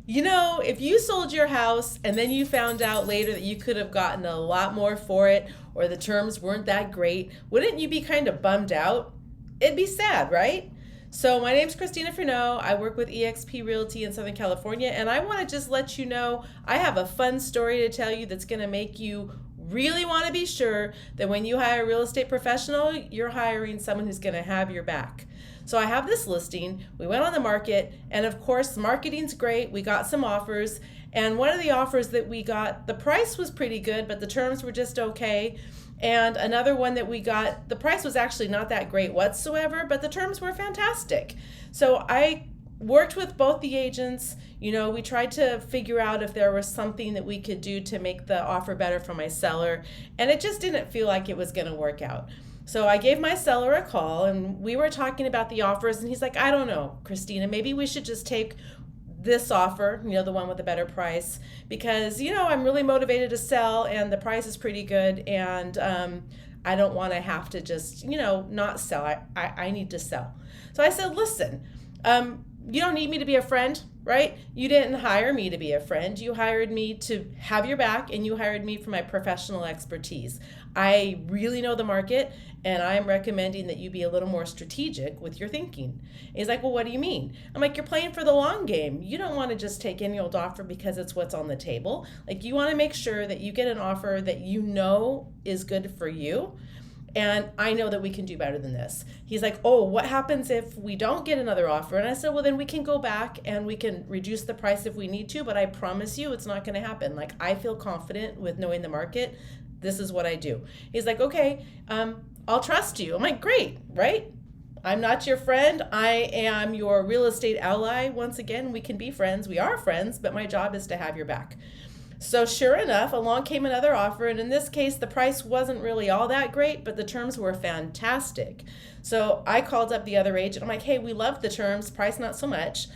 If you sold your house and then you found out later that you could have gotten a lot more for it or the terms weren't that great, wouldn't you be kind of bummed out? It'd be sad, right? So my name's Christina Fro. I work with eXp Realty in Southern California, and I want to just let you know I have a fun story to tell you that's going to make you really want to be sure that when you hire a real estate professional, you're hiring someone who's going to have your back. So I have this listing. We went on the market, and of course, marketing's great. We got some offers, and one of the offers that we got, the price was pretty good, but the terms were just okay. And another one that we got, the price was actually not that great whatsoever, but the terms were fantastic. So I worked with both the agents. We tried to figure out if there was something that we could do to make the offer better for my seller, and it just didn't feel like it was going to work out. So I gave my seller a call, and we were talking about the offers, and he's like, I don't know, Christina, maybe we should just take this offer, the one with the better price, because, I'm really motivated to sell, and the price is pretty good, and I don't want to have to just, not sell. I need to sell. So I said, listen, you don't need me to be a friend, right? You didn't hire me to be a friend. You hired me to have your back, and you hired me for my professional expertise. I really know the market, and I'm recommending that you be a little more strategic with your thinking. And he's like, well, what do you mean? I'm like, you're playing for the long game. You don't want to just take any old offer because it's what's on the table. Like, you want to make sure that you get an offer that you know is good for you. And I know that we can do better than this. He's like, oh, what happens if we don't get another offer? And I said, well, then we can go back and we can reduce the price if we need to, but I promise you it's not going to happen. Like, I feel confident with knowing the market. This is what I do. He's like, okay, I'll trust you. I'm like, great, right? I'm not your friend. I am your real estate ally. Once again, we can be friends. We are friends, but my job is to have your back. So sure enough, along came another offer, and in this case, the price wasn't really all that great, but the terms were fantastic. So I called up the other agent. I'm like, hey, we love the terms, price not so much.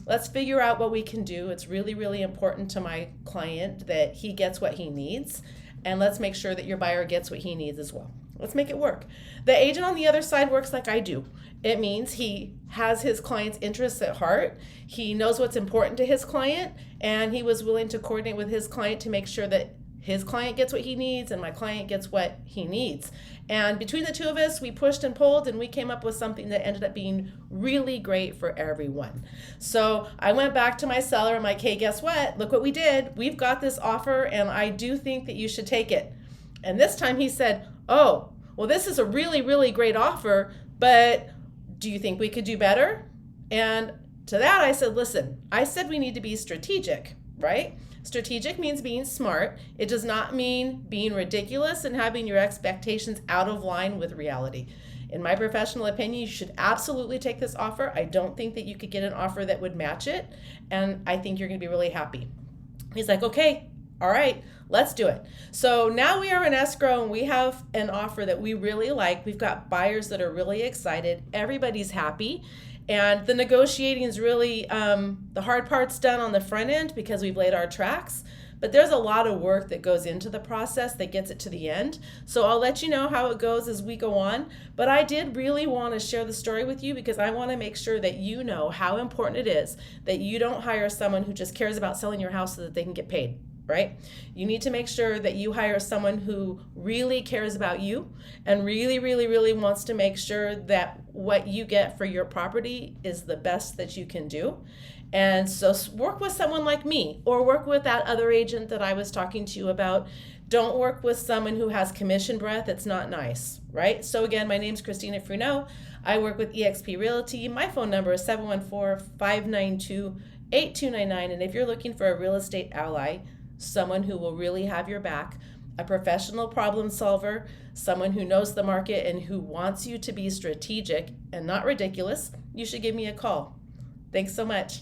Let's figure out what we can do. It's really, really important to my client that he gets what he needs, and let's make sure that your buyer gets what he needs as well. Let's make it work. The agent on the other side works like I do. It means he has his client's interests at heart. He knows what's important to his client, and he was willing to coordinate with his client to make sure that his client gets what he needs and my client gets what he needs. And between the two of us, we pushed and pulled, and we came up with something that ended up being really great for everyone. So I went back to my seller. I'm like, hey, guess what? Look what we did. We've got this offer, and I do think that you should take it. And this time he said, oh, well, this is a really, really great offer, but do you think we could do better? And to that I said, listen, I said we need to be strategic, right? Strategic means being smart. It does not mean being ridiculous and having your expectations out of line with reality. In my professional opinion, you should absolutely take this offer. I don't think that you could get an offer that would match it, and I think you're going to be really happy. He's like, okay, all right, let's do it. So now we are in escrow, and we have an offer that we really like. We've got buyers that are really excited. Everybody's happy. And the negotiating is really, the hard part's done on the front end because we've laid our tracks. But there's a lot of work that goes into the process that gets it to the end. So I'll let you know how it goes as we go on. But I did really want to share the story with you because I want to make sure that you know how important it is that you don't hire someone who just cares about selling your house so that they can get paid. Right? You need to make sure that you hire someone who really cares about you and really, really, really wants to make sure that what you get for your property is the best that you can do. And so work with someone like me, or work with that other agent that I was talking to you about. Don't work with someone who has commission breath. It's not nice, right? So again, my name's Christina Fro. I work with eXp Realty. My phone number is 714-592-8299. And if you're looking for a real estate ally, someone who will really have your back, a professional problem solver, someone who knows the market and who wants you to be strategic and not ridiculous, you should give me a call. Thanks so much.